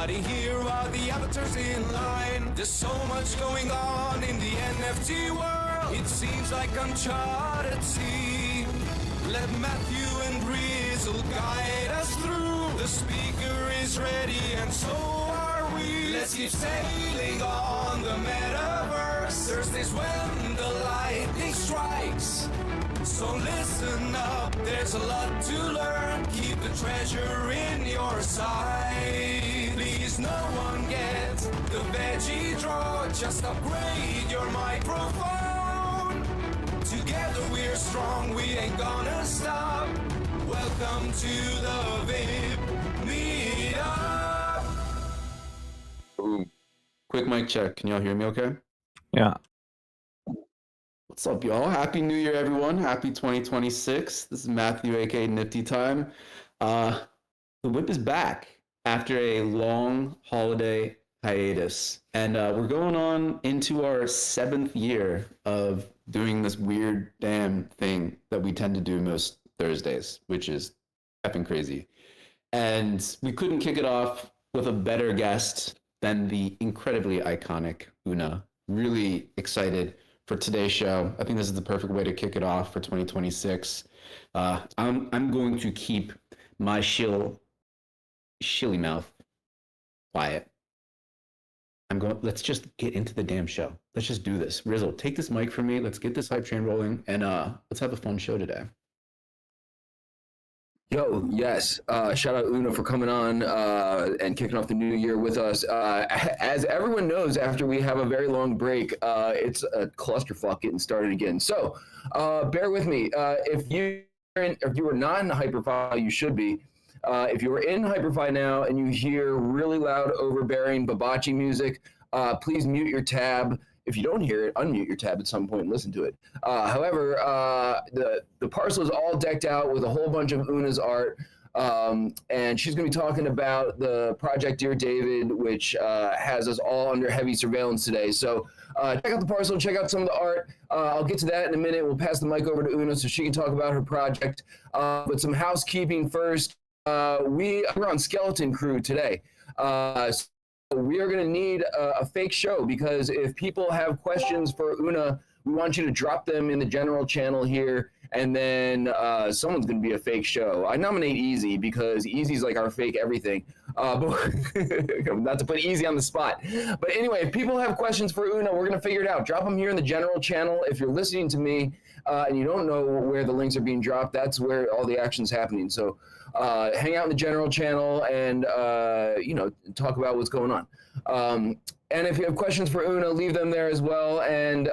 Everybody here while the avatars in line. There's so much going on in the NFT world. It seems like uncharted sea. Let Matthew and Grizzle guide us through. The speaker is ready and so are we. Let's keep sailing on the Metaverse. Thursdays when the lightning strikes. So listen up, there's a lot to learn. Keep the treasure in your sight. Please no one get the veggie draw. Just upgrade your microphone. Together we're strong, we ain't gonna stop. Welcome to the WIP Meetup. Boom. Quick mic check. Can y'all hear me okay? Yeah. What's up, y'all? Happy New Year, everyone. Happy 2026. This is Matthew, aka Nifty Time. The WIP is back after a long holiday hiatus. And we're going on into our 7th year of doing this weird damn thing that we tend to do most Thursdays, which is effing crazy. And we couldn't kick it off with a better guest than the incredibly iconic Oona. Really excited for today's show. I think this is the perfect way to kick it off for 2026. I'm going to keep my shilly mouth quiet. Let's just get into the damn show. Let's just do this. Rizzle, take this mic from me. Let's get this hype train rolling, and let's have a fun show today. Yo, yes. Shout out Oona for coming on and kicking off the new year with us. As everyone knows, after we have a very long break, it's a clusterfuck getting started again. So bear with me. If you are not in Hyperfy, you should be. If you are in Hyperfy now and you hear really loud, overbearing Babachi music, please mute your tab. If you don't hear it, unmute your tab at some point and listen to it. However, the parcel is all decked out with a whole bunch of Oona's art, and she's going to be talking about the project Dear David, which has us all under heavy surveillance today. So check out the parcel, check out some of the art. I'll get to that in a minute. We'll pass the mic over to Oona so she can talk about her project. But some housekeeping first. We're on Skeleton Crew today. We are going to need a fake show, because if people have questions for Oona, we want you to drop them in the general channel here, and then someone's going to be a fake show. I nominate Easy because Easy's like our fake everything. But not to put Easy on the spot. But anyway, if people have questions for Oona, we're going to figure it out. Drop them here in the general channel. If you're listening to me and you don't know where the links are being dropped, that's where all the action's happening. So hang out in the general channel and, talk about what's going on. And if you have questions for Oona, leave them there as well. And,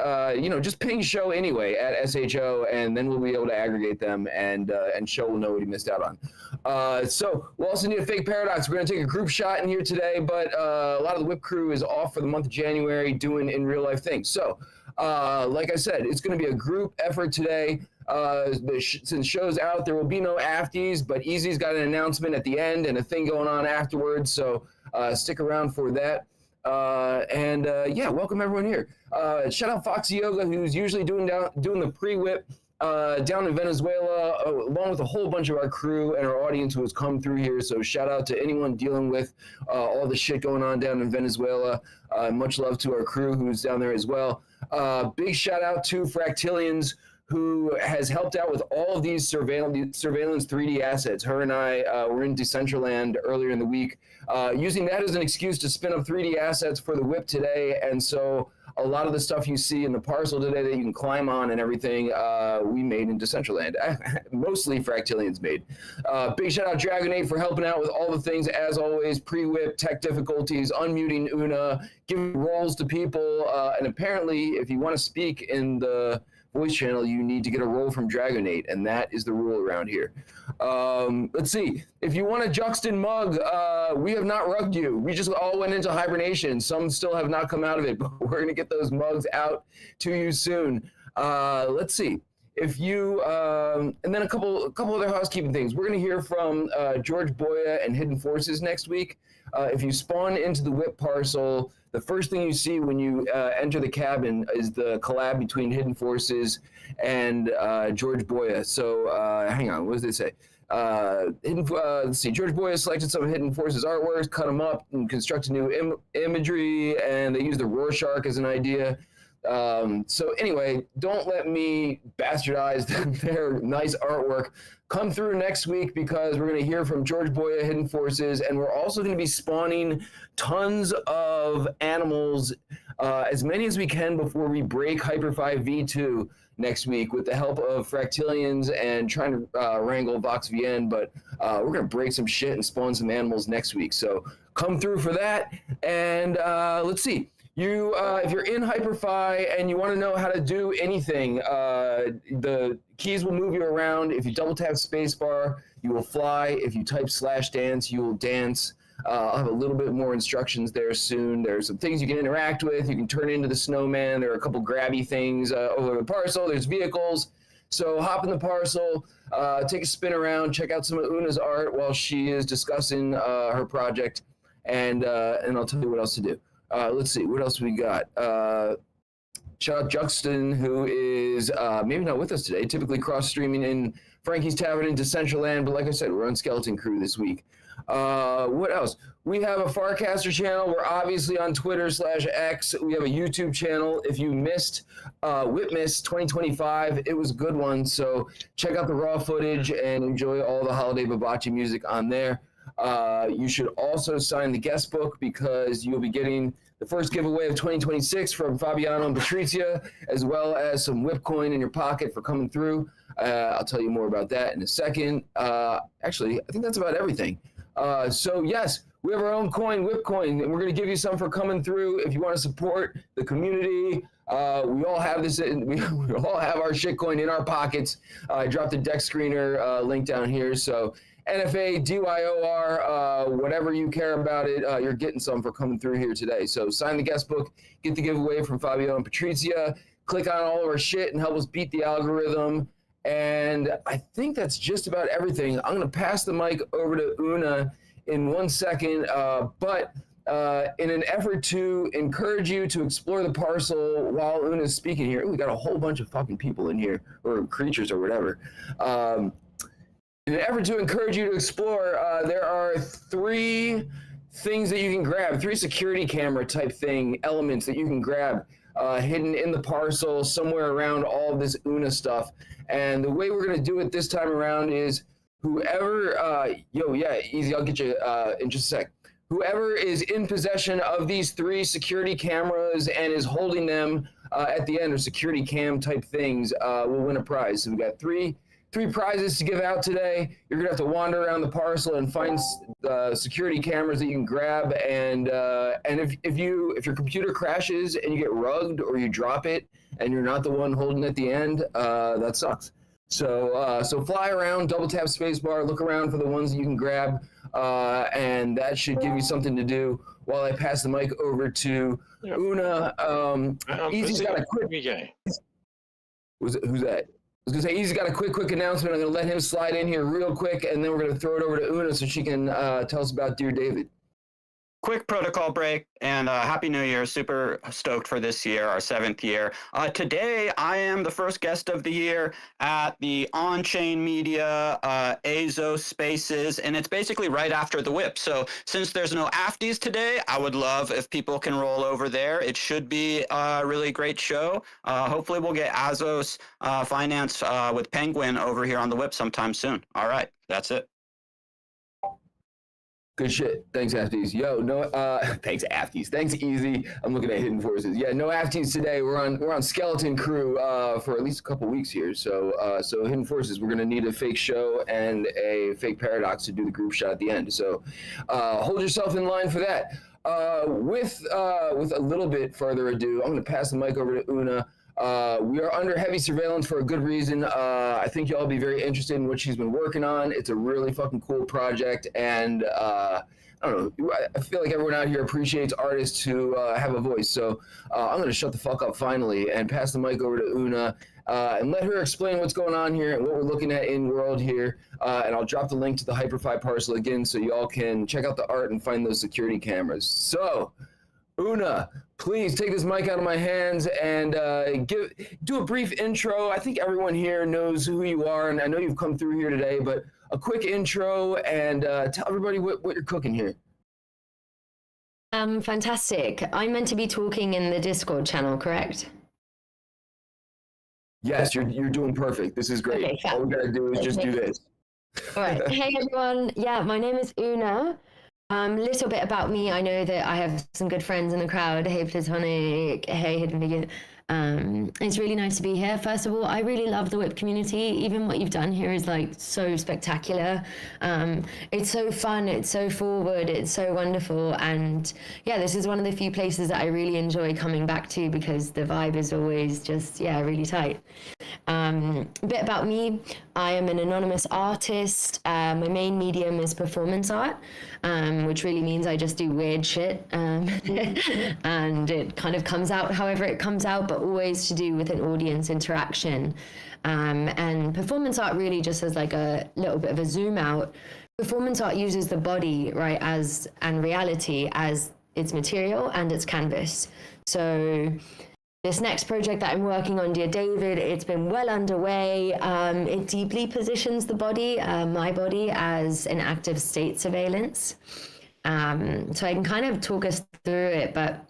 just ping show anyway at SHO, and then we'll be able to aggregate them, and show will know what he missed out on. So we'll also need a fake paradox. We're going to take a group shot in here today, but a lot of the WIP crew is off for the month of January doing in real life things. So like I said, it's going to be a group effort today. Since show's out, there will be no afties, but Easy's got an announcement at the end and a thing going on afterwards. So stick around for that. Welcome everyone here. Shout out Foxy Yoga, who's usually doing the pre-WIP down in Venezuela, along with a whole bunch of our crew and our audience who has come through here. So shout out to anyone dealing with all the shit going on down in Venezuela. Much love to our crew who's down there as well. Big shout out to Fractillions, who has helped out with all of these surveillance 3D assets. Her and I were in Decentraland earlier in the week, using that as an excuse to spin up 3D assets for the WIP today. And so a lot of the stuff you see in the parcel today that you can climb on and everything, we made in Decentraland. Mostly Fractillions made. Big shout out Dragonate for helping out with all the things, as always, pre-WIP, tech difficulties, unmuting Oona, giving roles to people. And apparently, if you want to speak in the voice channel, you need to get a role from Dragonate, and that is the rule around here. Let's see. If you want a Juxton mug, we have not rugged you. We just all went into hibernation. Some still have not come out of it, but we're going to get those mugs out to you soon. Let's see. If you, and then a couple other housekeeping things. We're going to hear from George Boya and Hidden Forces next week. If you spawn into the WIP parcel, the first thing you see when you enter the cabin is the collab between Hidden Forces and George Boya. So hang on, what does it say? Let's see, George Boya selected some Hidden Forces artworks, cut them up, and constructed new imagery, and they used the Rorschach as an idea. So anyway, don't let me bastardize their nice artwork. Come through next week because we're going to hear from George Boya, Hidden Forces, and we're also going to be spawning tons of animals, as many as we can before we break Hyper-5 V2 next week with the help of Fractilians and trying to wrangle VoxVN, but we're going to break some shit and spawn some animals next week. So come through for that, and let's see. If you're in Hyper-5 and you want to know how to do anything, the keys will move you around. If you double tap spacebar, you will fly. If you type /dance, you will dance. I'll have a little bit more instructions there soon. There's some things you can interact with. You can turn into the snowman. There are a couple grabby things over the parcel. There's vehicles. So hop in the parcel, take a spin around, check out some of Oona's art while she is discussing her project, and I'll tell you what else to do. Let's see, what else we got? Shout out Juxton, who is maybe not with us today, typically cross-streaming in Frankie's Tavern in Decentraland, but like I said, we're on Skeleton Crew this week. What else? We have a Farcaster channel. We're obviously on Twitter/X. We have a YouTube channel. If you missed WIPMIS 2025, it was a good one, so check out the raw footage and enjoy all the holiday Babachi music on there. You should also sign the guest book because you'll be getting the first giveaway of 2026 from Fabiano and Patrizia, as well as some WIP coin in your pocket for coming through. I'll tell you more about that in a second. Actually, I think that's about everything. So yes, we have our own coin, WIP coin, and we're going to give you some for coming through. If you want to support the community, we all have this. We all have our shitcoin in our pockets. I dropped the deck screener link down here, so. NFA, DYOR, whatever you care about it, you're getting some for coming through here today. So sign the guest book, get the giveaway from Fabio and Patrizia, click on all of our shit and help us beat the algorithm. And I think that's just about everything. I'm going to pass the mic over to Oona in 1 second, but in an effort to encourage you to explore the parcel while Oona's speaking here, we got a whole bunch of fucking people in here, or creatures or whatever. In an effort to encourage you to explore, there are 3 things that you can grab, 3 security camera type thing elements that you can grab hidden in the parcel somewhere around all of this Oona stuff. And the way we're going to do it this time around is whoever, easy, I'll get you in just a sec. Whoever is in possession of these 3 security cameras and is holding them at the end, or security cam type things, will win a prize. So we got 3 prizes to give out today. You're gonna have to wander around the parcel and find security cameras that you can grab. And if your computer crashes and you get rugged or you drop it and you're not the one holding it at the end, that sucks. So fly around, double tap spacebar, look around for the ones that you can grab, and that should give you something to do while I pass the mic over to Oona. Easy's got a quick. Who's that? I was going to say, Easy's got a quick announcement. I'm going to let him slide in here real quick, and then we're going to throw it over to Oona so she can tell us about Dear David. Quick protocol break, and Happy New Year. Super stoked for this year, our 7th year. Today, I am the first guest of the year at the On-Chain Media Azo Spaces, and it's basically right after the WIP. So since there's no afties today, I would love if people can roll over there. It should be a really great show. Hopefully we'll get Azos Finance with Penguin over here on the WIP sometime soon. All right, that's it. Good shit. Thanks, Afties. Thanks, Afties. Thanks, Easy. I'm looking at Hidden Forces. Yeah, no Afties today. We're on Skeleton Crew for at least a couple weeks here. So Hidden Forces, we're gonna need a fake show and a fake paradox to do the group shot at the end. So hold yourself in line for that. With a little bit further ado, I'm gonna pass the mic over to Oona. We are under heavy surveillance for a good reason. I think y'all be very interested in what she's been working on. It's a really fucking cool project, and I don't know, I feel like everyone out here appreciates artists who have a voice. So I'm going to shut the fuck up finally and pass the mic over to Oona and let her explain what's going on here and what we're looking at in world here. And I'll drop the link to the Hyper-5 parcel again so y'all can check out the art and find those security cameras. So, Oona, please take this mic out of my hands and do a brief intro. I think everyone here knows who you are, and I know you've come through here today, but a quick intro and tell everybody what you're cooking here. Fantastic. I'm meant to be talking in the Discord channel, correct? Yes, you're doing perfect. This is great. Okay, All we gotta do is just do this. All right. Hey, everyone. Yeah, my name is Oona. Little bit about me. I know that I have some good friends in the crowd. Hey, Platonic. Hey, Hidden Vegan. It's really nice to be here. First of all, I really love the WIP community. Even what you've done here is like so spectacular. It's so fun, it's so forward, it's so wonderful. And yeah, this is one of the few places that I really enjoy coming back to because the vibe is always just, yeah, really tight. A bit about me. I am an anonymous artist. My main medium is performance art, which really means I just do weird shit. And it kind of comes out however it comes out, but always to do with an audience interaction. And performance art really just as like a little bit of a zoom out. Performance art uses the body, right, and reality as its material and its canvas. So this next project that I'm working on, Dear David, it's been well underway. It deeply positions the body, my body, as an active state surveillance. So I can kind of talk us through it, but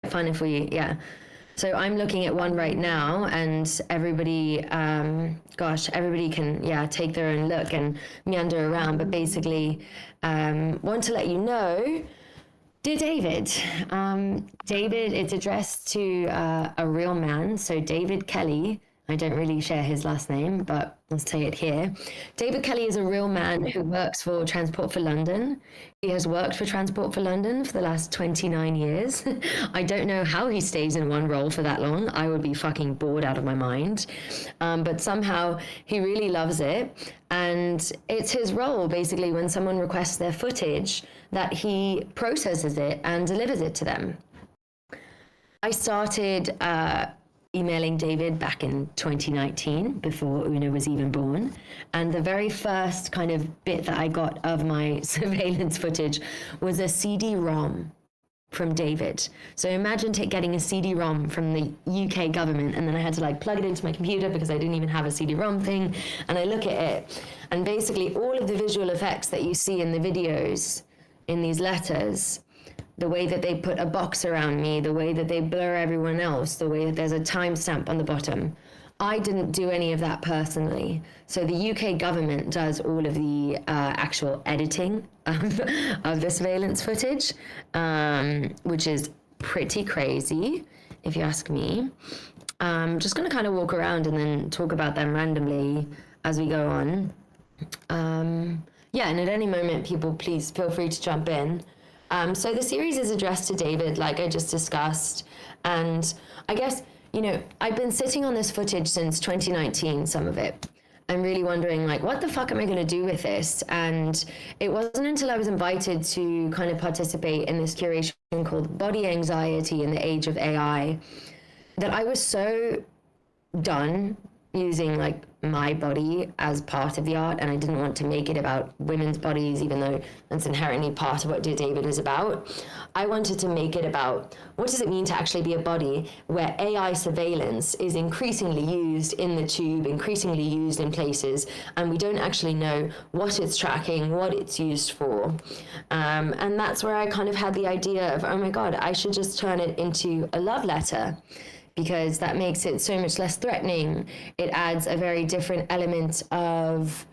fun if we, yeah. So I'm looking at one right now, and everybody, everybody can, yeah, take their own look and meander around. But basically, want to let you know, Dear David, David, it's addressed to a real man. So David Kelly, I don't really share his last name, but I'll say it here. David Kelly is a real man who works for Transport for London. He has worked for Transport for London for the last 29 years. I don't know how he stays in one role for that long. I would be fucking bored out of my mind. But somehow he really loves it. And it's his role, basically, when someone requests their footage, that he processes it and delivers it to them. I started emailing David back in 2019 before Oona was even born. And the very first kind of bit that I got of my surveillance footage was a CD-ROM from David. So imagine getting a CD-ROM from the UK government, and then I had to like plug it into my computer because I didn't even have a CD-ROM thing. And I look at it, and basically all of the visual effects that you see in the videos in these letters, the way that they put a box around me, the way that they blur everyone else, the way that there's a timestamp on the bottom. I didn't do any of that personally. So the UK government does all of the actual editing of the surveillance footage, which is pretty crazy, if you ask me. I'm just going to kind of walk around and then talk about them randomly as we go on. Yeah, and at any moment, people please feel free to jump in. So the series is addressed to David, like I just discussed. And I guess, you know, I've been sitting on this footage since 2019, some of it. I'm really wondering, like, what the fuck am I going to do with this? And it wasn't until I was invited to kind of participate in this curation called Body Anxiety in the Age of AI that I was so done using like my body as part of the art, and I didn't want to make it about women's bodies, even though that's inherently part of what Dear David is about. I wanted to make it about what does it mean to actually be a body where AI surveillance is increasingly used in the tube, increasingly used in places, and we don't actually know what it's tracking, what it's used for. And that's where I kind of had the idea of, oh my God, I should just turn it into a love letter, because that makes it so much less threatening. It adds a very different element of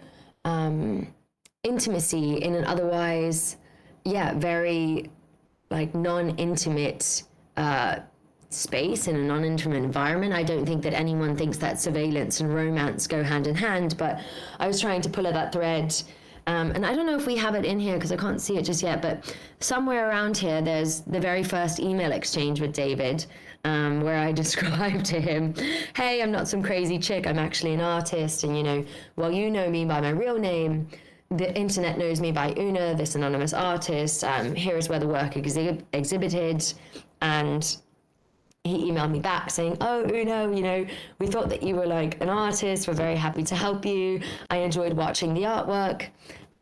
intimacy in an otherwise, yeah, very like non-intimate space, in a non-intimate environment. I don't think that anyone thinks that surveillance and romance go hand in hand, but I was trying to pull at that thread. And I don't know if we have it in here because I can't see it just yet, but somewhere around here, there's the very first email exchange with David, where I described to him, hey, I'm not some crazy chick, I'm actually an artist. And, you know, while you know me by my real name, the internet knows me by Oona, this anonymous artist. Here is where the work exhibited. And he emailed me back saying, oh, Oona, you know, we thought that you were like an artist. We're very happy to help you. I enjoyed watching the artwork.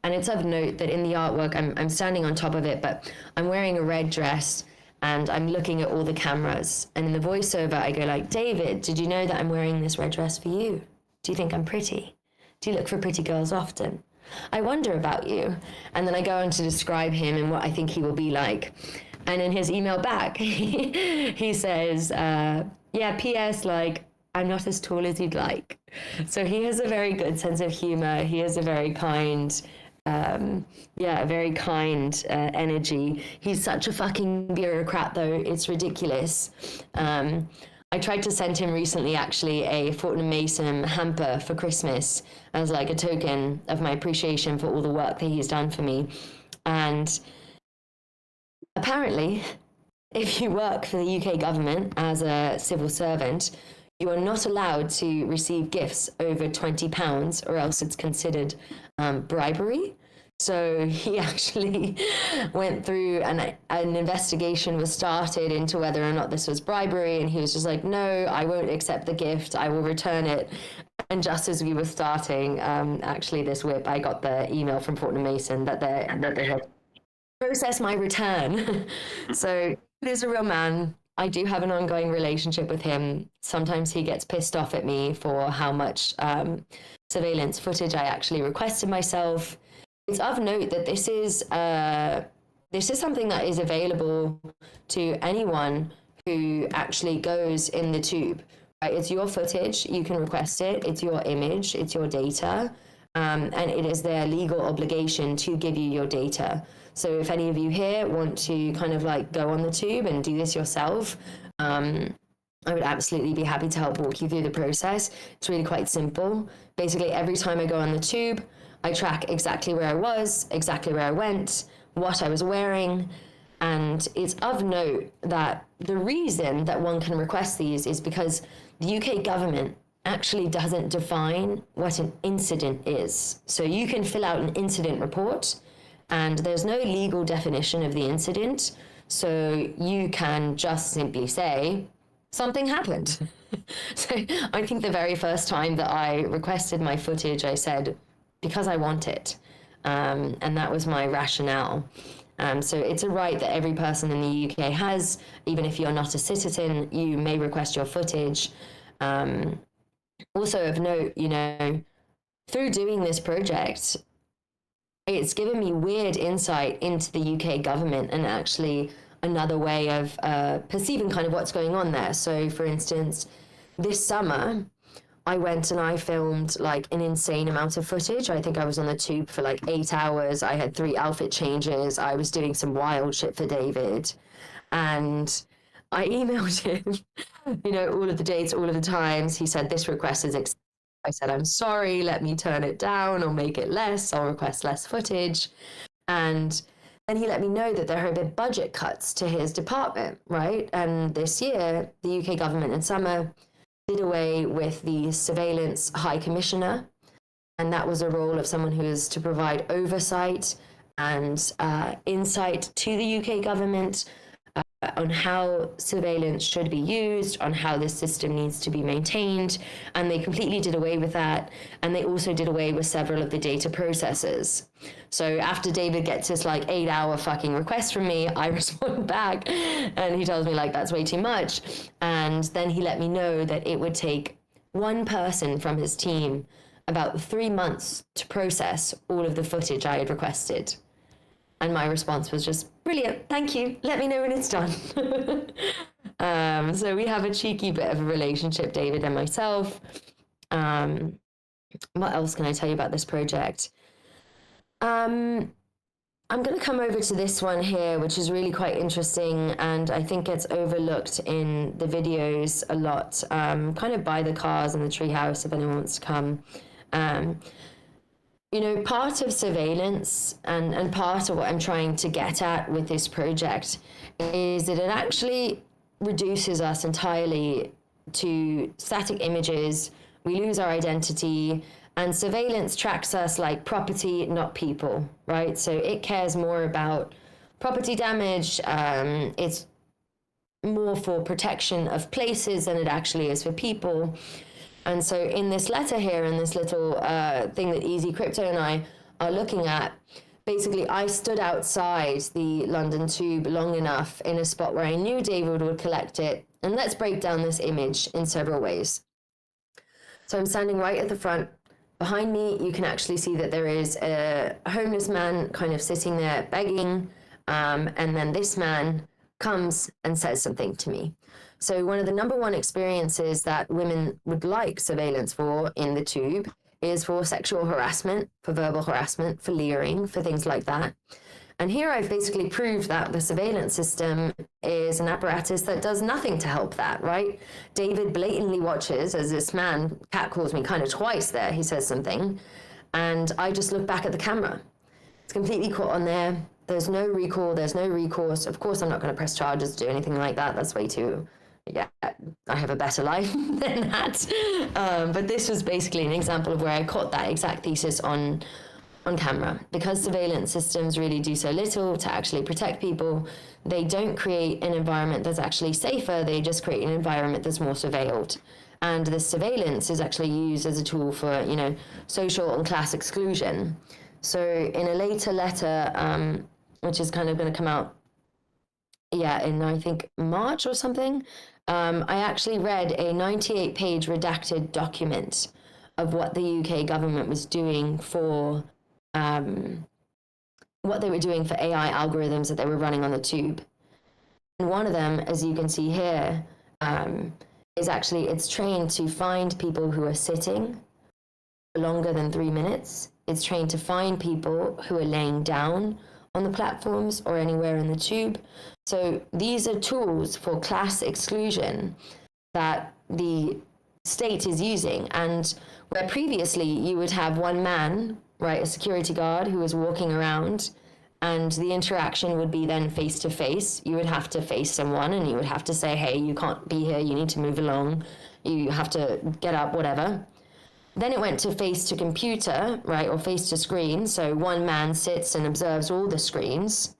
And it's of note that in the artwork, I'm standing on top of it, but I'm wearing a red dress and I'm looking at all the cameras. And in the voiceover, I go like, David, did you know that I'm wearing this red dress for you? Do you think I'm pretty? Do you look for pretty girls often? I wonder about you. And then I go on to describe him and what I think he will be like. And in his email back, he says, yeah, P.S. like, I'm not as tall as you'd like. So he has a very good sense of humor. He has a very kind, energy. He's such a fucking bureaucrat, though. It's ridiculous. I tried to send him recently, actually, a Fortnum Mason hamper for Christmas as like a token of my appreciation for all the work that he's done for me. And apparently, if you work for the UK government as a civil servant, you are not allowed to receive gifts over £20 or else it's considered bribery. So he actually went through and an investigation was started into whether or not this was bribery. And he was just like, no, I won't accept the gift. I will return it. And just as we were starting, actually this WIP, I got the email from Fortnum Mason that they had processed my return. So it is a real man. I do have an ongoing relationship with him. Sometimes he gets pissed off at me for how much surveillance footage I actually requested myself. It's of note that this is something that is available to anyone who actually goes in the tube. Right? It's your footage. You can request it. It's your image. It's your data. And it is their legal obligation to give you your data. So if any of you here want to kind of like go on the tube and do this yourself, I would absolutely be happy to help walk you through the process. It's really quite simple. Basically, every time I go on the tube, I track exactly where I was, exactly where I went, what I was wearing. And it's of note that the reason that one can request these is because the UK government actually doesn't define what an incident is. So you can fill out an incident report and there's no legal definition of the incident. So you can just simply say, something happened. So I think the very first time that I requested my footage, I said, because I want it. And that was my rationale. So it's a right that every person in the UK has. Even if you're not a citizen, you may request your footage. Also of note, through doing this project, it's given me weird insight into the UK government and actually another way of perceiving kind of what's going on there. So for instance, this summer, I went and I filmed like an insane amount of footage. I think I was on the tube for like 8 hours. I had 3 outfit changes. I was doing some wild shit for David. And I emailed him, all of the dates, all of the times. He said, this request is accepted. I said, I'm sorry, let me turn it down or make it less. I'll request less footage. And then he let me know that there have been budget cuts to his department, right? And this year, the UK government in summer did away with the surveillance high commissioner. And that was a role of someone who is to provide oversight and insight to the UK government on how surveillance should be used, on how this system needs to be maintained. And they completely did away with that. And they also did away with several of the data processors. So after David gets this like 8-hour fucking request from me, I respond back and he tells me like, that's way too much. And then he let me know that it would take one person from his team about 3 months to process all of the footage I had requested. And my response was just, brilliant, thank you. Let me know when it's done. So we have a cheeky bit of a relationship, David and myself. What else can I tell you about this project? I'm going to come over to this one here, which is really quite interesting. And I think it's overlooked in the videos a lot, kind of by the cars and the treehouse, if anyone wants to come. Part of surveillance and part of what I'm trying to get at with this project is that it actually reduces us entirely to static images. We lose our identity, and surveillance tracks us like property, not people, right? So it cares more about property damage. It's more for protection of places than it actually is for people. And so in this letter here, in this little thing that Easy Crypto and I are looking at, basically I stood outside the London Tube long enough in a spot where I knew David would collect it. And let's break down this image in several ways. So I'm standing right at the front. Behind me, you can actually see that there is a homeless man kind of sitting there begging. And then this man comes and says something to me. So one of the number one experiences that women would like surveillance for in the tube is for sexual harassment, for verbal harassment, for leering, for things like that. And here I've basically proved that the surveillance system is an apparatus that does nothing to help that, right? David blatantly watches as this man catcalls me kind of twice there. He says something, and I just look back at the camera. It's completely caught on there. There's no recall, there's no recourse. Of course, I'm not going to press charges, do anything like that. That's way too, yeah, I have a better life than that. But this was basically an example of where I caught that exact thesis on camera. Because surveillance systems really do so little to actually protect people, they don't create an environment that's actually safer, they just create an environment that's more surveilled. And this surveillance is actually used as a tool for, you know, social and class exclusion. So in a later letter, which is kind of going to come out, yeah, in I think March or something, I actually read a 98-page redacted document of what the UK government was doing for what they were doing for AI algorithms that they were running on the tube. And one of them, as you can see here, is actually, it's trained to find people who are sitting longer than 3 minutes. It's trained to find people who are laying down on the platforms or anywhere in the tube. So these are tools for class exclusion that the state is using. And where previously you would have one man, right, a security guard who was walking around, and the interaction would be then face to face. You would have to face someone and you would have to say, hey, you can't be here, you need to move along, you have to get up, whatever. Then it went to face to computer, right, or face to screen. So one man sits and observes all the screens.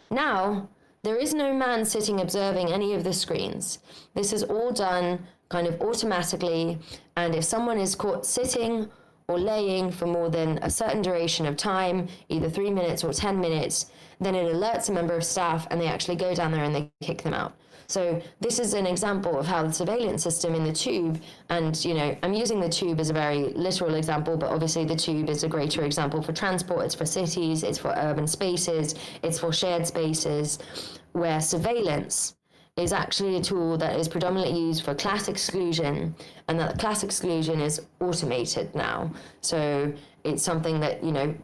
Now, there is no man sitting observing any of the screens. This is all done kind of automatically. And if someone is caught sitting or laying for more than a certain duration of time, either 3 minutes or 10 minutes, then it alerts a member of staff and they actually go down there and they kick them out. So this is an example of how the surveillance system in the tube, and, you know, I'm using the tube as a very literal example, but obviously the tube is a greater example for transport. It's for cities, it's for urban spaces, it's for shared spaces, where surveillance is actually a tool that is predominantly used for class exclusion, and that class exclusion is automated now. So it's something that, you know,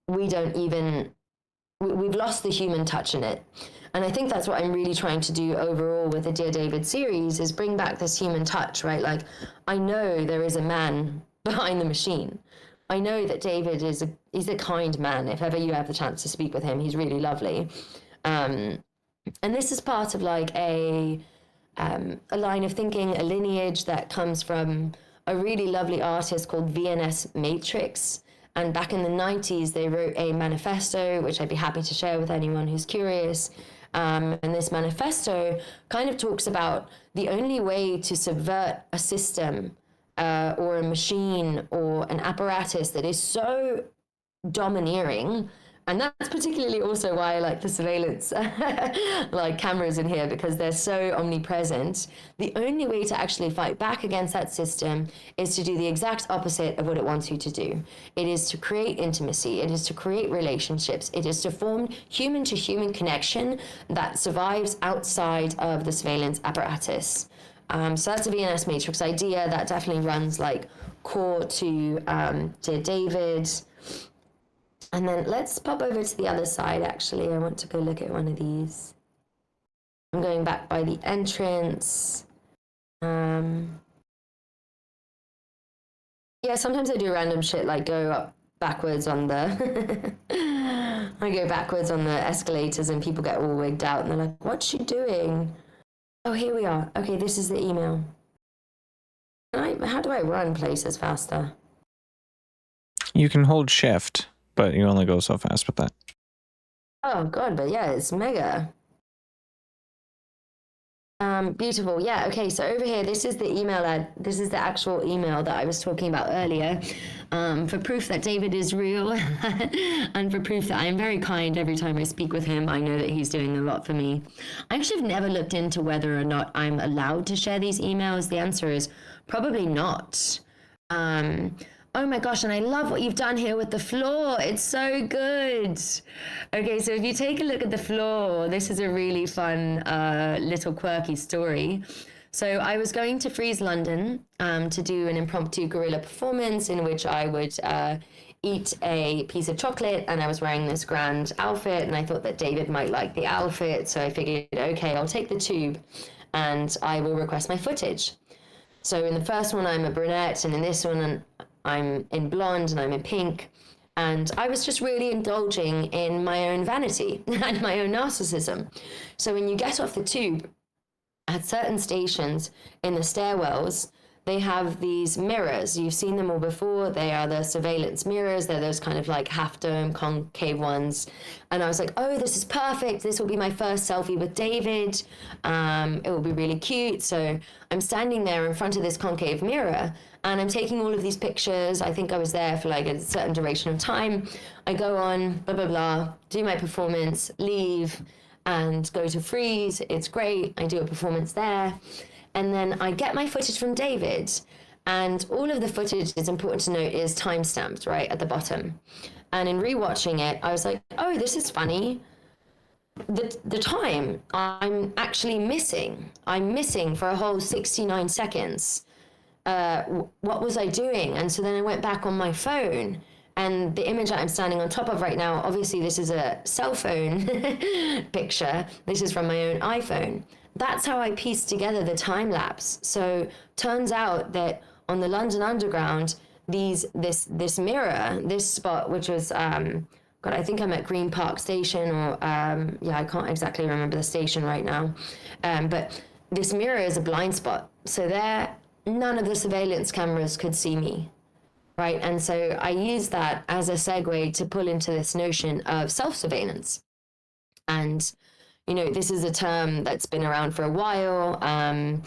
we've lost the human touch in it. And I think that's what I'm really trying to do overall with the Dear David series, is bring back this human touch, right? Like, I know there is a man behind the machine. I know that David he's a kind man. If ever you have the chance to speak with him, he's really lovely. And this is part of like a line of thinking, a lineage that comes from a really lovely artist called VNS Matrix. And back in the 90s, they wrote a manifesto, which I'd be happy to share with anyone who's curious. And this manifesto kind of talks about the only way to subvert a system or a machine or an apparatus that is so domineering. And that's particularly also why I like the surveillance like cameras in here, because they're so omnipresent. The only way to actually fight back against that system is to do the exact opposite of what it wants you to do. It is to create intimacy. It is to create relationships. It is to form human-to-human connection that survives outside of the surveillance apparatus. So that's a VNS Matrix idea that definitely runs like core to Dear David. And then let's pop over to the other side, actually. I want to go look at one of these. I'm going back by the entrance. Yeah, sometimes I do random shit, like go up backwards on the... I go backwards on the escalators and people get all wigged out and they're like, what's she doing? Oh, here we are. Okay, this is the email. How do I run places faster? You can hold shift, but you only go so fast with that. Oh god, but yeah, it's mega. Beautiful. Yeah, okay, so over here, this is the email this is the actual email that I was talking about earlier, for proof that David is real, and for proof that I am very kind every time I speak with him. I know that he's doing a lot for me. I actually have never looked into whether or not I'm allowed to share these emails. The answer is probably not. oh my gosh, and I love what you've done here with the floor. It's so good. Okay, so if you take a look at the floor, this is a really fun little quirky story. So I was going to Freeze London to do an impromptu guerrilla performance in which I would eat a piece of chocolate, and I was wearing this grand outfit, and I thought that David might like the outfit. So I figured, okay, I'll take the tube and I will request my footage. So in the first one, I'm a brunette, and in this one, I'm in blonde and I'm in pink. And I was just really indulging in my own vanity and my own narcissism. So when you get off the tube, at certain stations in the stairwells, they have these mirrors. You've seen them all before. They are the surveillance mirrors. They're those kind of like half dome, concave ones. And I was like, oh, this is perfect. This will be my first selfie with David. It will be really cute. So I'm standing there in front of this concave mirror and I'm taking all of these pictures. I think I was there for like a certain duration of time. I go on, blah, blah, blah, do my performance, leave, and go to Freeze. It's great. I do a performance there. And then I get my footage from David, and all of the footage, is important to note, is time-stamped right at the bottom. And in rewatching it, I was like, oh, this is funny. The time I'm actually missing. I'm missing for a whole 69 seconds. What was I doing? And so then I went back on my phone, and the image that I'm standing on top of right now, obviously this is a cell phone picture. This is from my own iPhone. That's how I pieced together the time lapse. So turns out that on the London Underground, this mirror, this spot, which was, God, I think I'm at Green Park Station, or yeah, I can't exactly remember the station right now. But this mirror is a blind spot. So there, none of the surveillance cameras could see me. Right. And so I use that as a segue to pull into this notion of self-surveillance. And, you know, this is a term that's been around for a while. And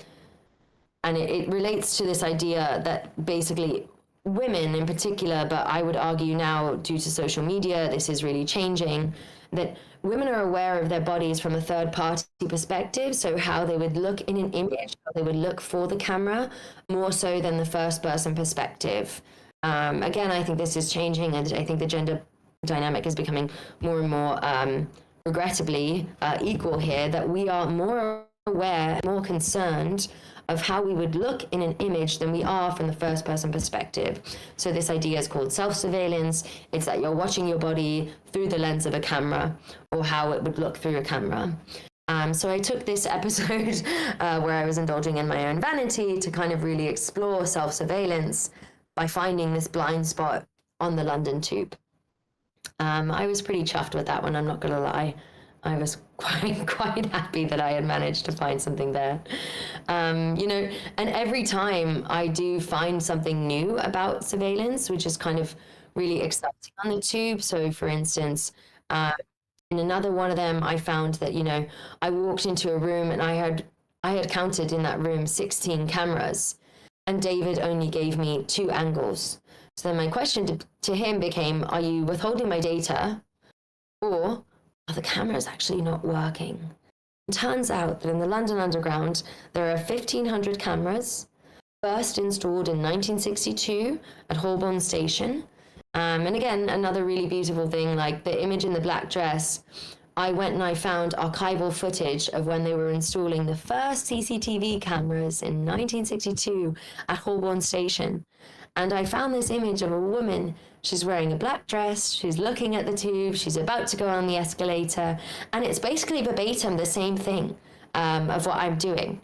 it relates to this idea that basically women in particular, but I would argue now due to social media, this is really changing, that women are aware of their bodies from a third party perspective. So how they would look in an image, how they would look for the camera, more so than the first person perspective. Again, I think this is changing, and I think the gender dynamic is becoming more and more, regrettably, equal here, that we are more aware, more concerned of how we would look in an image than we are from the first person perspective. So this idea is called self-surveillance. It's that you're watching your body through the lens of a camera, or how it would look through a camera. So I took this episode where I was indulging in my own vanity to kind of really explore self-surveillance by finding this blind spot on the London Tube. I was pretty chuffed with that one, I'm not gonna lie. I was quite happy that I had managed to find something there. You know, and every time I do find something new about surveillance, which is kind of really exciting on the tube. So for instance, in another one of them, I found that, you know, I walked into a room and I had counted in that room 16 cameras, and David only gave me 2 angles. So then my question to him became, are you withholding my data, or are the cameras actually not working? It turns out that in the London Underground, there are 1,500 cameras, first installed in 1962 at Holborn Station. And again, another really beautiful thing, like the image in the black dress, I went and I found archival footage of when they were installing the first CCTV cameras in 1962 at Holborn Station. And I found this image of a woman. She's wearing a black dress, she's looking at the tube, she's about to go on the escalator, and it's basically verbatim the same thing of what I'm doing,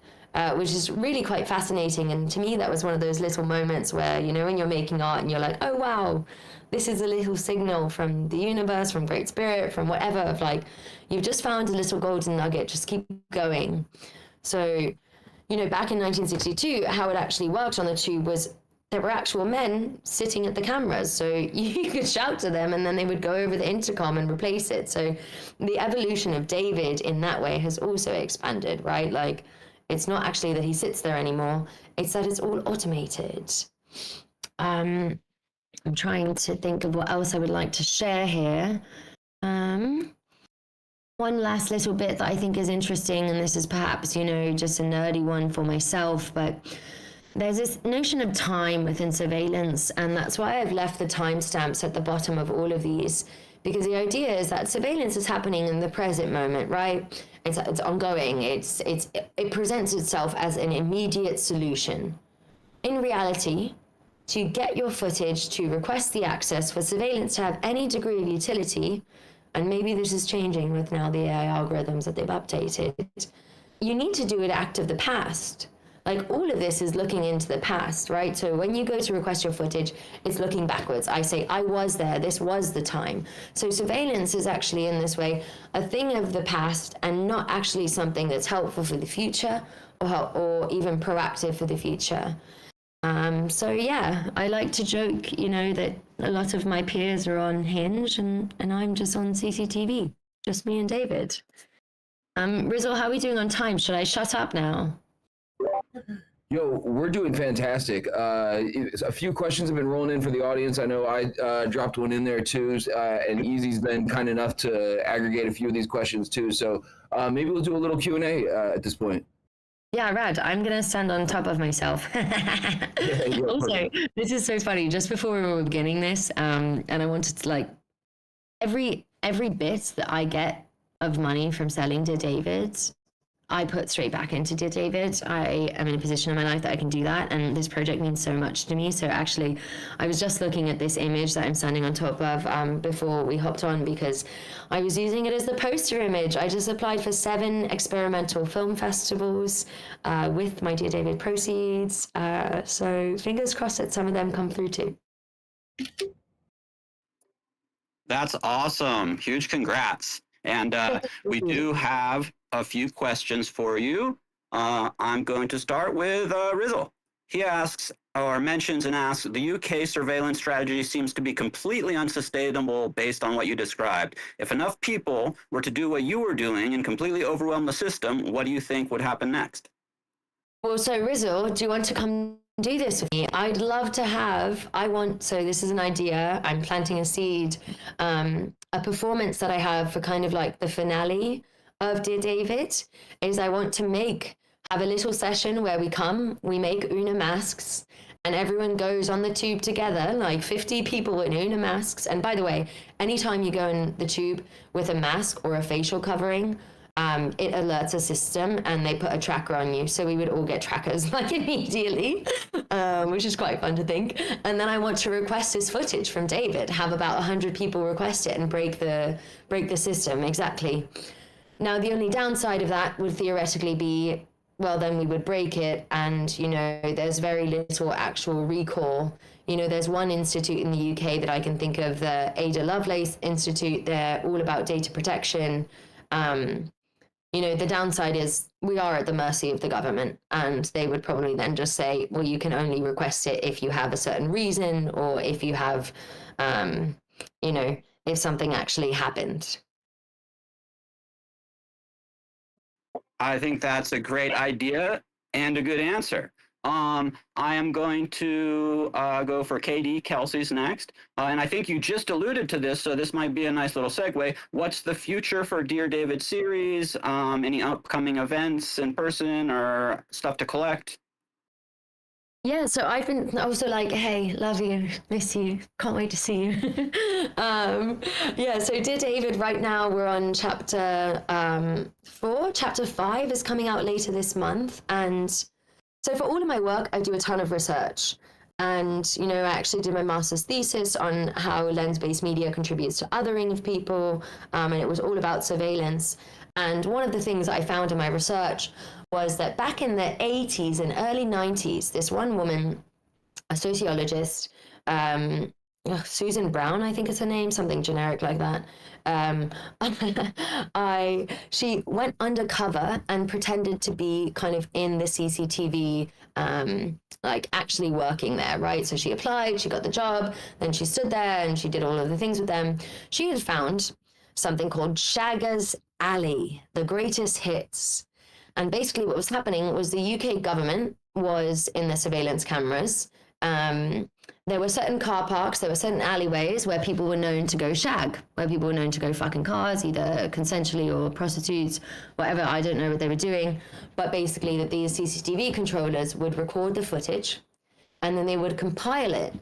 which is really quite fascinating. And to me, that was one of those little moments where, you know, when you're making art and you're like, oh, wow, this is a little signal from the universe, from Great Spirit, from whatever, of like, you've just found a little golden nugget, just keep going. So, you know, back in 1962, how it actually worked on the tube was there were actual men sitting at the cameras. So you could shout to them and then they would go over the intercom and replace it. So the evolution of David in that way has also expanded, right? Like, it's not actually that he sits there anymore. It's that it's all automated. I'm trying to think of what else I would like to share here. One last little bit that I think is interesting, and this is perhaps, you know, just a nerdy one for myself, but there's this notion of time within surveillance, and that's why I've left the timestamps at the bottom of all of these, because the idea is that surveillance is happening in the present moment, right? It's ongoing. It presents itself as an immediate solution. In reality, to get your footage, to request the access, for surveillance to have any degree of utility, and maybe this is changing with now the AI algorithms that they've updated, you need to do an act of the past. Like, all of this is looking into the past, right? So when you go to request your footage, it's looking backwards. I say, I was there, this was the time. So surveillance is actually, in this way, a thing of the past and not actually something that's helpful for the future or even proactive for the future. So yeah, I like to joke, that a lot of my peers are on Hinge and I'm just on CCTV, just me and David. Rizzle, how are we doing on time? Should I shut up now? Yo, we're doing fantastic. A few questions have been rolling in for the audience. I know I dropped one in there too, and Easy's been kind enough to aggregate a few of these questions too. So maybe we'll do a little Q&A at this point. Yeah, rad. I'm going to stand on top of myself. Also, this is so funny. Just before we were beginning this, and I wanted to, every bit that I get of money from selling Dear David, I put straight back into Dear David. I am in a position in my life that I can do that, and this project means so much to me. So actually, I was just looking at this image that I'm standing on top of before we hopped on, because I was using it as the poster image. I just applied for 7 experimental film festivals with my Dear David proceeds. So fingers crossed that some of them come through too. That's awesome. Huge congrats. And we do have a few questions for you. I'm going to start with Rizzle. He asks, or mentions and asks, the UK surveillance strategy seems to be completely unsustainable based on what you described. If enough people were to do what you were doing and completely overwhelm the system, what do you think would happen next? Well, so Rizzle, do you want to come do this with me? I'd love to have, so this is an idea, I'm planting a seed, a performance that I have for kind of like the finale of Dear David, is I want to have a little session where we make Oona masks, and everyone goes on the tube together, like 50 people in Oona masks. And by the way, anytime you go in the tube with a mask or a facial covering, it alerts a system and they put a tracker on you. So we would all get trackers immediately, which is quite fun to think. And then I want to request this footage from David, have about 100 people request it and break the system. Exactly. Now, the only downside of that would theoretically be, well, then we would break it and, there's very little actual recall. There's one institute in the UK that I can think of, the Ada Lovelace Institute. They're all about data protection. The downside is we are at the mercy of the government, and they would probably then just say, well, you can only request it if you have a certain reason, or if you have, if something actually happened. I think that's a great idea and a good answer. I am going to go for KD. Kelsey's next. And I think you just alluded to this, so this might be a nice little segue. What's the future for Dear David series? Any upcoming events in person or stuff to collect? Yeah, so I've been also hey, love you, miss you, can't wait to see you. So Dear David, right now we're on chapter 4. Chapter 5 is coming out later this month. And so for all of my work, I do a ton of research. And, I actually did my master's thesis on how lens-based media contributes to othering of people. And it was all about surveillance. And one of the things I found in my research was that back in the 80s and early 90s, this one woman, a sociologist, Susan Brown, I think is her name, something generic like that. She went undercover and pretended to be kind of in the CCTV, actually working there, right? So she applied, she got the job, then she stood there and she did all of the things with them. She had found something called Shagger's Alley, the greatest hits. And basically what was happening was the UK government was in the surveillance cameras there were certain car parks, there were certain alleyways where people were known to go shag, where people were known to go fucking cars, either consensually or prostitutes, whatever. I don't know what they were doing, but basically that these CCTV controllers would record the footage, and then they would compile it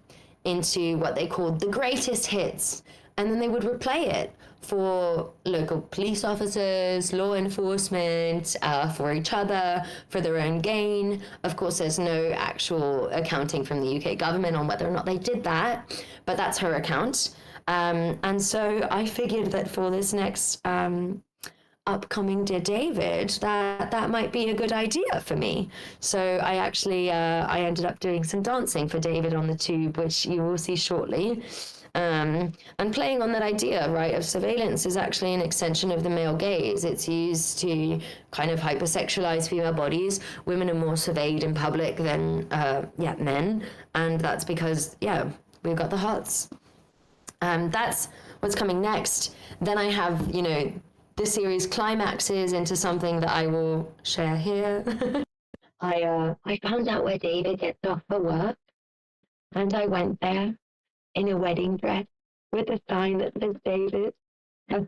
into what they called the greatest hits, and then they would replay it for local police officers, law enforcement, for each other, for their own gain. Of course, there's no actual accounting from the UK government on whether or not they did that, but that's her account. And so I figured that for this next upcoming Dear David, that might be a good idea for me. So I actually, I ended up doing some dancing for David on the tube, which you will see shortly. And playing on that idea, right, of surveillance is actually an extension of the male gaze. It's used to kind of hypersexualize female bodies. Women are more surveyed in public than, men. And that's because, we've got the hots. That's what's coming next. Then I have, the series climaxes into something that I will share here. I found out where David gets off for work, and I went there in a wedding dress with a sign that says David. So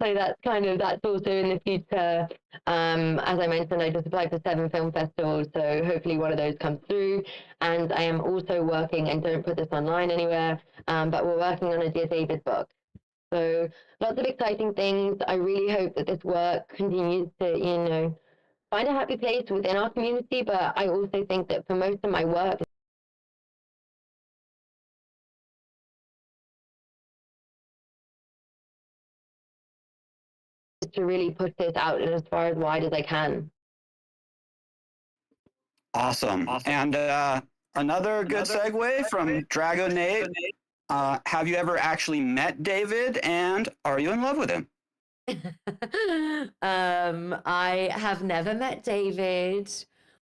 that's also in the future. As I mentioned, I just applied for 7 film festivals, so hopefully one of those comes through. And I am also working, and don't put this online anywhere, but we're working on a Dear David book. So lots of exciting things. I really hope that this work continues to, find a happy place within our community, but I also think that for most of my work, to really push this out as far as wide as I can. Awesome. And another good segue from Dragonate. Have you ever actually met David, and are you in love with him? I have never met David,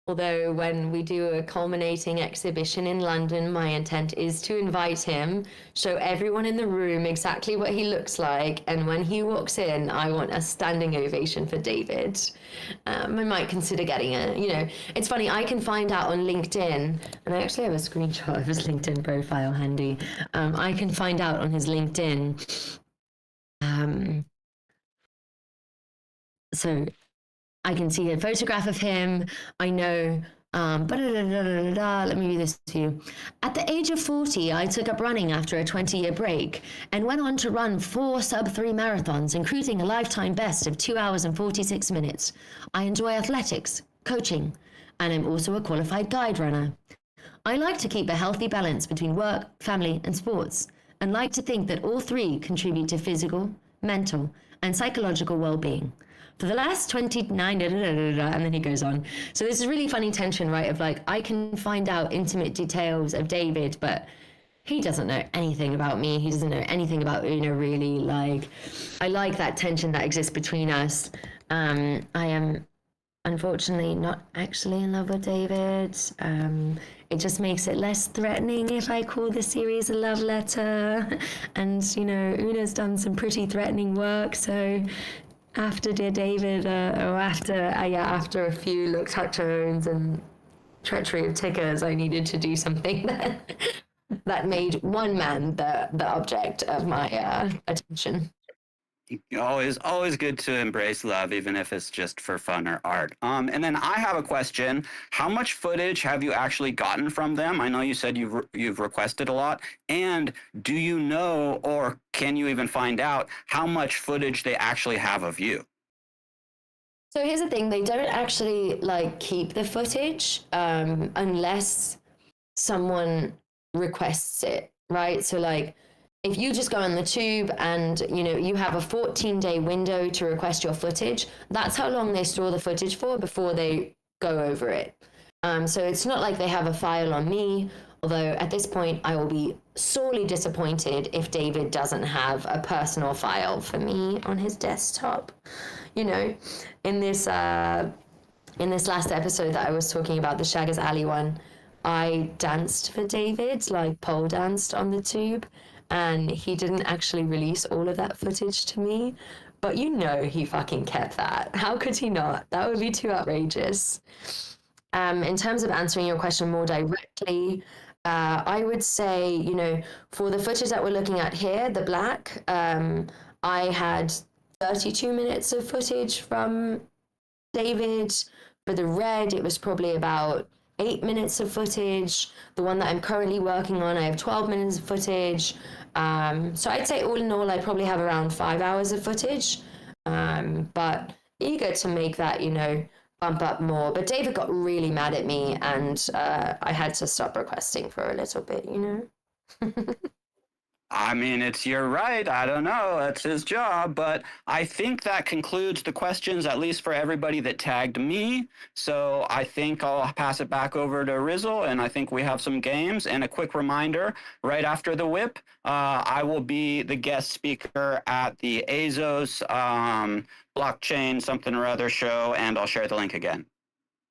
although when we do a culminating exhibition in London, my intent is to invite him, show everyone in the room exactly what he looks like, and when he walks in, I want a standing ovation for David. I might consider getting it's funny, I can find out on LinkedIn, and I actually have a screenshot of his LinkedIn profile handy. I can find out on his LinkedIn. So I can see a photograph of him. I know, let me read this to you. At the age of 40, I took up running after a 20-year break and went on to run 4 sub-3 marathons, including a lifetime best of 2 hours and 46 minutes. I enjoy athletics, coaching, and I'm also a qualified guide runner. I like to keep a healthy balance between work, family, and sports, and like to think that all 3 contribute to physical, mental, and psychological well-being. For the last 29, and then he goes on. So this is really funny tension, right? Of like, I can find out intimate details of David, but he doesn't know anything about me. He doesn't know anything about Oona, really. Like, I like that tension that exists between us. I am, unfortunately, not actually in love with David. It just makes it less threatening if I call the series a love letter. And, Oona's done some pretty threatening work, so after Dear David, or after a few look touch-tones and treachery of tickers, I needed to do something that made one man the object of my attention. Always good to embrace love, even if it's just for fun or art. And then I have a question. How much footage have you actually gotten from them? I know you said you've requested a lot. And do you know, or can you even find out, how much footage they actually have of you? So here's the thing. They don't actually keep the footage unless someone requests it, right? So if you just go on the tube and, you have a 14-day window to request your footage, that's how long they store the footage for before they go over it. So it's not like they have a file on me, although at this point I will be sorely disappointed if David doesn't have a personal file for me on his desktop. In this last episode that I was talking about, the Shaggers Alley one, I danced for David, pole danced on the tube. And he didn't actually release all of that footage to me. But he fucking kept that. How could he not? That would be too outrageous. In terms of answering your question more directly, I would say, you know, for the footage that we're looking at here, the black, I had 32 minutes of footage from David. For the red, it was probably about 8 minutes of footage. The one that I'm currently working on, I have 12 minutes of footage. So I'd say all in all, I probably have around 5 hours of footage. But eager to make that, you know, bump up more. But David got really mad at me, and I had to stop requesting for a little bit, you know. I mean, it's your right. I don't know. That's his job. But I think that concludes the questions, at least for everybody that tagged me. So I think I'll pass it back over to Rizzle, and I think we have some games. And a quick reminder, right after the WIP, I will be the guest speaker at the Azos blockchain something or other show, and I'll share the link again.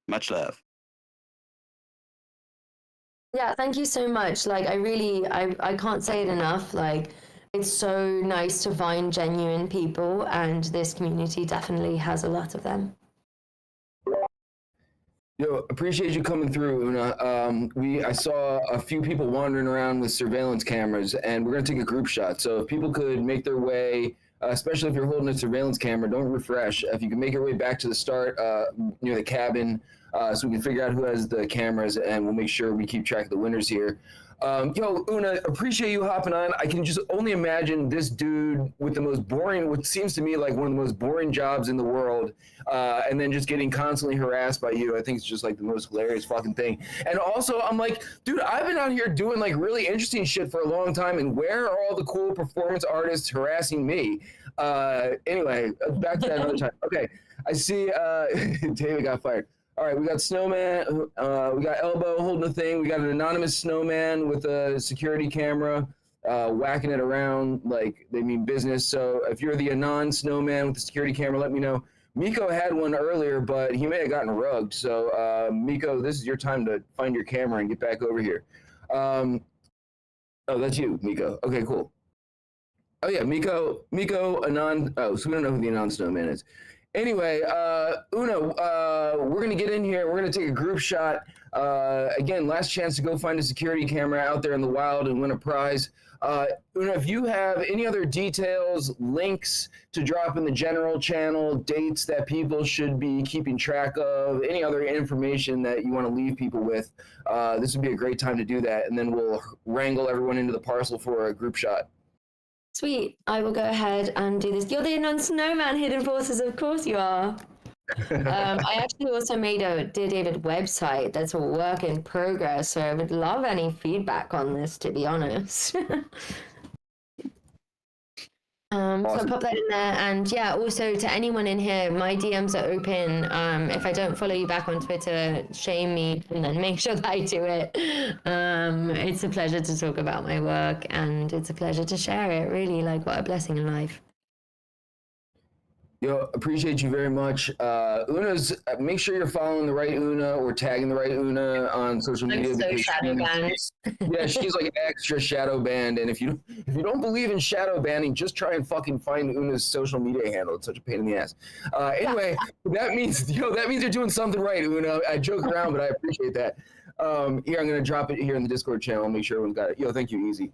Much love. Yeah, thank you so much. Like, I can't say it enough. Like, it's so nice to find genuine people, and this community definitely has a lot of them. Yo, appreciate you coming through, Oona. I saw a few people wandering around with surveillance cameras, and we're gonna take a group shot. So if people could make their way, especially if you're holding a surveillance camera, don't refresh. If you can make your way back to the start near the cabin, so we can figure out who has the cameras, and we'll make sure we keep track of the winners here. Yo, Oona, appreciate you hopping on. I can just only imagine this dude with the most boring, what seems to me like one of the most boring jobs in the world, and then just getting constantly harassed by you. I think it's just like the most hilarious fucking thing. And also, I'm like, dude, I've been out here doing like really interesting shit for a long time, and where are all the cool performance artists harassing me? Anyway, back to that another time. Okay, I see David got fired. All right, we got Snowman, we got Elbow holding the thing, we got an anonymous snowman with a security camera whacking it around like they mean business. So if you're the anon snowman with the security camera, let me know. Miko had one earlier, but he may have gotten rugged. So Miko, this is your time to find your camera and get back over here. Oh, that's you, Miko. Okay, cool. Oh yeah, Miko, anon. Oh, so we don't know who the anon snowman is. Anyway, Oona, we're going to get in here. We're going to take a group shot. Again, last chance to go find a security camera out there in the wild and win a prize. Oona, if you have any other details, links to drop in the general channel, dates that people should be keeping track of, any other information that you want to leave people with, this would be a great time to do that. And then we'll wrangle everyone into the parcel for a group shot. Sweet. I will go ahead and do this. You're the non-snowman, Hidden Forces. Of course you are. I actually also made a Dear David website that's a work in progress, so I would love any feedback on this, to be honest. Awesome. So I'll pop that in there. And yeah, also to anyone in here, my DMs are open. If I don't follow you back on Twitter, shame me and then make sure that I do it. It's a pleasure to talk about my work, and it's a pleasure to share it. Really, like, what a blessing in life. Yo, appreciate you very much. Oona's, make sure you're following the right Oona or tagging the right Oona on social media. I'm so shadow banned. Yeah, she's like extra shadow banned. And if you don't believe in shadow banning, just try and fucking find Oona's social media handle. It's such a pain in the ass. Anyway, that means you're doing something right, Oona. I joke around, but I appreciate that. Here, I'm gonna drop it here in the Discord channel. Make sure everyone's got it. Yo, thank you, Easy.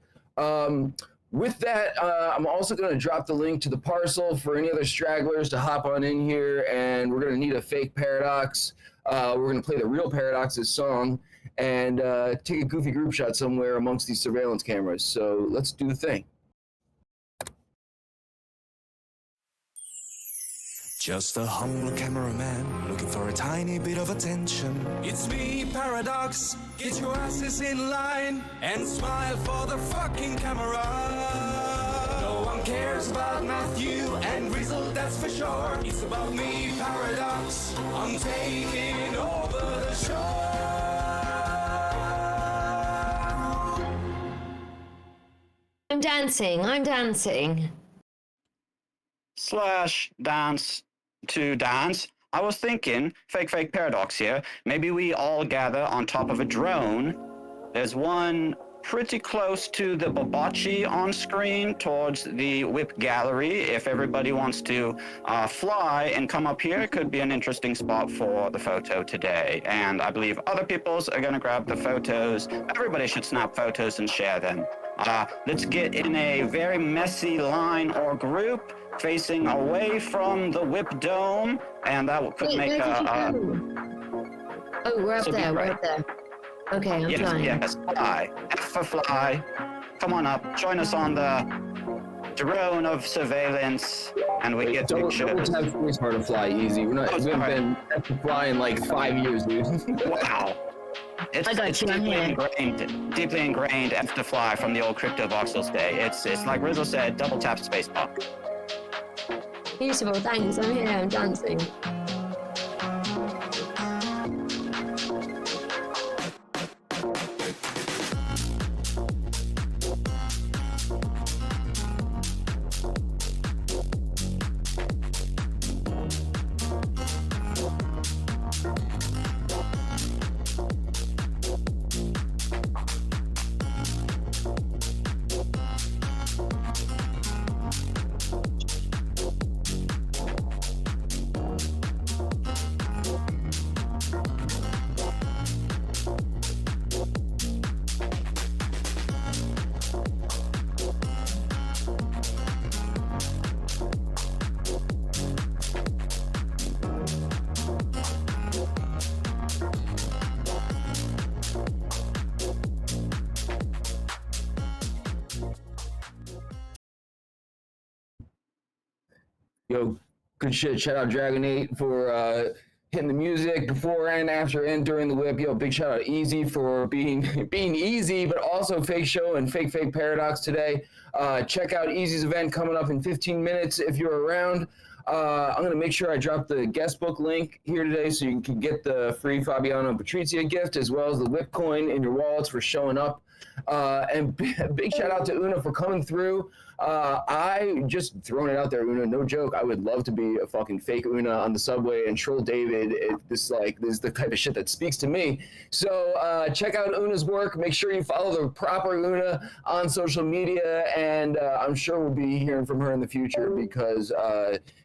With that, I'm also going to drop the link to the parcel for any other stragglers to hop on in here, and we're going to need a fake Paradox. We're going to play the real Paradox's song and take a goofy group shot somewhere amongst these surveillance cameras. So let's do the thing. Just a humble cameraman looking for a tiny bit of attention. It's me, Paradox. Get your asses in line and smile for the fucking camera. No one cares about Matthew and Rizzle, that's for sure. It's about me, Paradox. I'm taking over the show. I'm dancing. / dance to dance. I was thinking, fake Paradox here, maybe we all gather on top of a drone. There's one pretty close to the Babachi on screen towards the WIP gallery. If everybody wants to fly and come up here, it could be an interesting spot for the photo today. And I believe other people's are going to grab the photos. Everybody should snap photos and share them. Let's get in a very messy line or group facing away from the WIP dome, and that could make Oh, we're up so there. We're right. up there. Okay, I'm yes, flying. yes, fly. F for fly. Come on up. Join us on the drone of surveillance, and we get Double pictures. tap space bar to fly easy. We haven't been flying like 5 years, dude. Wow. It's, I got it's you, I'm deeply ingrained F to fly from the old crypto voxels day. It's like Rizzo said, double tap space bar. Beautiful, thanks. I'm here, I'm dancing. Yo, good shit. Shout out Dragon8 for hitting the music before and after and during the whip. Yo, big shout out Easy for being easy, but also Fake Show and Fake Paradox today. Check out Easy's event coming up in 15 minutes if you're around. I'm going to make sure I drop the guest book link here today so you can get the free Fabiano Patrizia gift as well as the whip coin in your wallets for showing up. And big shout out to Oona for coming through. I just throwing it out there, Oona, no joke. I would love to be a fucking fake Oona on the subway and troll David. This is the type of shit that speaks to me. So check out Oona's work. Make sure you follow the proper Oona on social media, and I'm sure we'll be hearing from her in the future because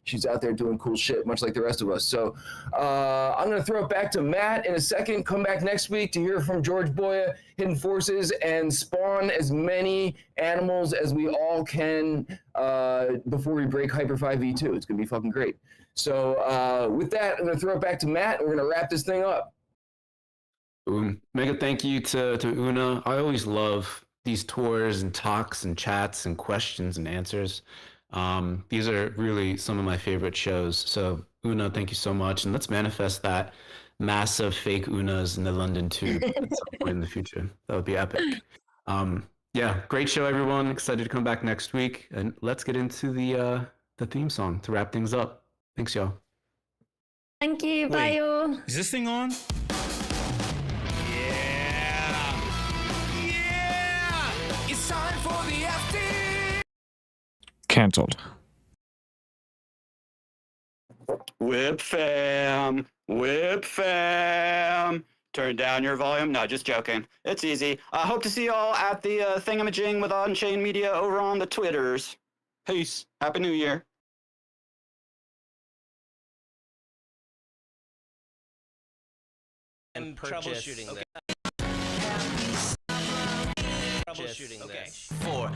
she's out there doing cool shit, much like the rest of us. So I'm going to throw it back to Matt in a second. Come back next week to hear from George Boya, Hidden Forces, and spawn as many animals as we all can before we break Hyper 5v2. It's going to be fucking great. So with that, I'm going to throw it back to Matt. We're going to wrap this thing up. Mega thank you to Oona. I always love these tours and talks and chats and questions and answers. These are really some of my favorite shows. So Oona, thank you so much. And let's manifest that massive fake Oonas in the London tube at some point in the future. That would be epic. Yeah, great show, everyone. Excited to come back next week. And let's get into the theme song to wrap things up. Thanks, y'all. Thank you, bye all. Is this thing on? Yeah! Yeah! It's time for the FT! Cancelled. Whip fam, whip fam. Turn down your volume. No, just joking. It's easy. I hope to see y'all at the thingamajig with On-Chain Media over on the Twitters. Peace. Happy New Year. And troubleshooting this. Troubleshooting this. For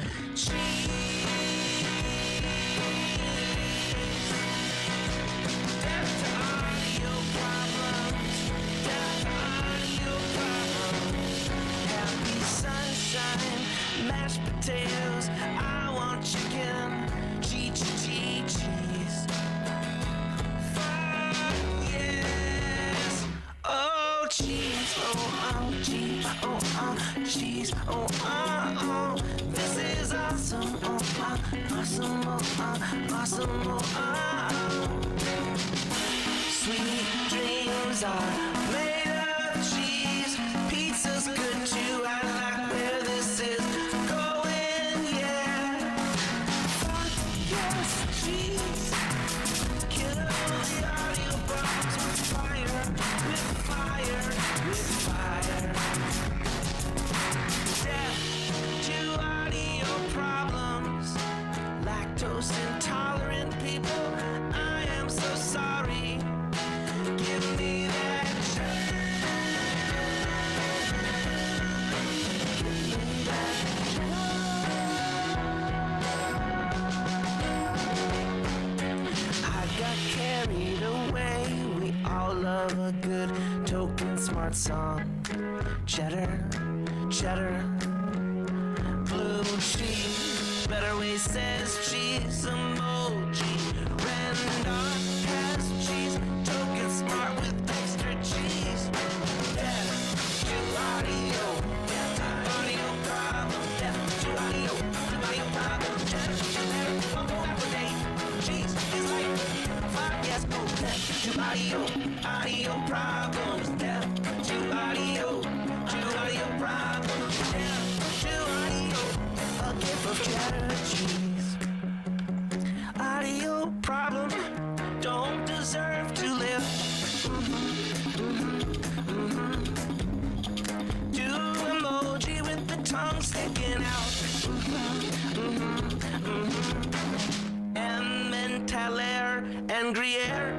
mashed potatoes, I want chicken, cheese. Fuck yes. Oh, cheese, oh, cheese, oh, cheese, oh. This is awesome, awesome, awesome, Sweet dreams are made of cheese. Pizza's good too. I like where this is going, yeah. Fuck yes, cheese. Kill the audio bombs with fire, with fire, with fire. Death love a good token smart song. Cheddar, cheddar, blue cheese. Better way says cheese emoji. Randolph has cheese, token smart with extra cheese. Death to audio, audio problem. Death to audio problem. Cheddar, one more appetite. Cheese is like 5 yes, go. Death to audio problems. Death to audio problems. Death to audio, a gift of cheddar cheese. Audio problems don't deserve to live. Do emoji with the tongue sticking out. Emmentaler and Gruyere.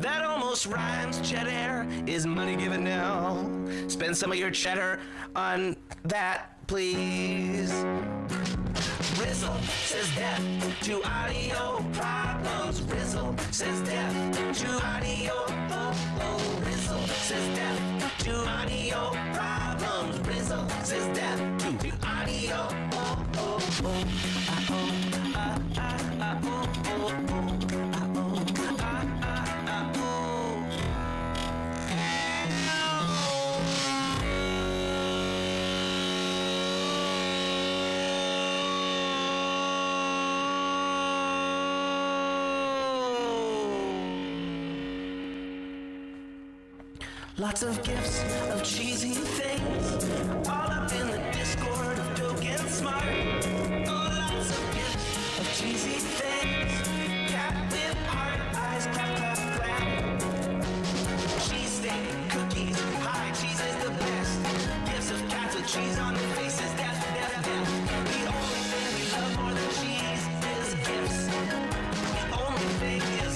That almost rhymes. Cheddar is money given now. Spend some of your cheddar on that, please. Rizzle says death to audio problems. Rizzle says death to audio. Oh, oh. Rizzle says death to audio problems. Rizzle says death to audio. Oh, oh, oh. Ah, oh, ah, ah, ah, oh, oh, oh. Ah, oh, ah, ah, ah, oh. Lots of gifts of cheesy things, all up in the Discord of Token Smart. Oh, lots of gifts of cheesy things. Cat with heart eyes, clap, clap, clap. Cheese steak, cookies, hi, cheese is the best. Gifts of cats with cheese on their faces, death, death, death. The only thing we love more than cheese is gifts. The only thing is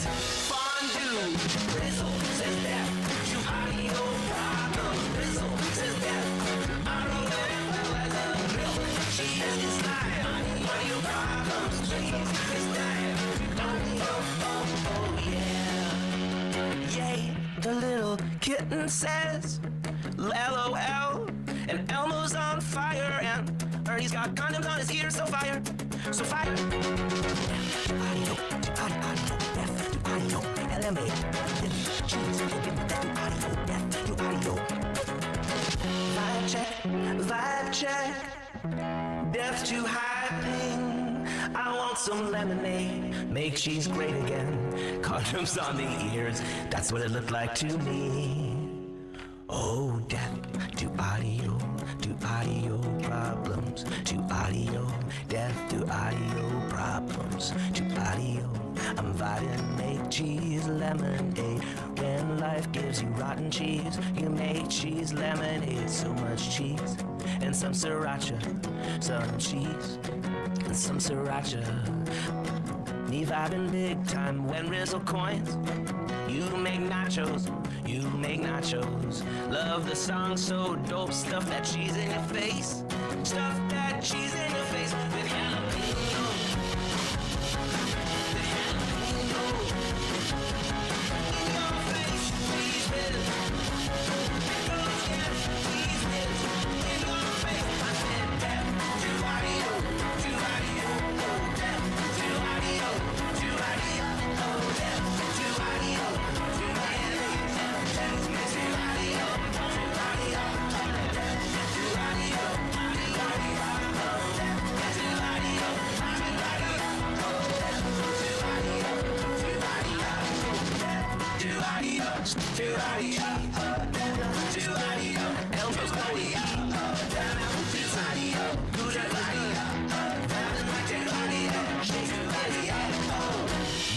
fondue. Rizzle says death. Audio problems, Rizzle says death. Audio milk, cheese is live. Audio problems, cheese is dying. Oh, yeah. Yay, the little kitten says LOL. And Elmo's on fire, and Ernie's got condoms on his ears, so fire, so fire. Audio, audio, LMA. Vibe check, death to hyping. I want some lemonade, make cheese great again. Condoms on the ears, that's what it looked like to me. Oh, death to audio problems, to audio, death to audio problems, to audio. I'm vibing, make cheese lemonade. When life gives you rotten cheese, you make cheese lemonade. So much cheese and some sriracha, some cheese and some sriracha. Me vibing big time when Rizzle coins. You make nachos, you make nachos. Love the song so dope, stuff that cheese in your face. Stuff that cheese in your face with jalapeno. With jalapeno. In your face, cheese whiz. Pickles, yes, cheese whiz. In your face, I said death to audio, to audio, oh death to audio, to audio, oh death to audio, to audio, death to audio, to audio, death to audio,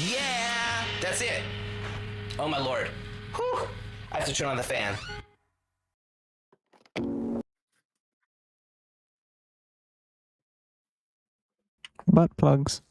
yeah, that's it. Oh my lord. Whew. I have to turn on the fan. Butt plugs.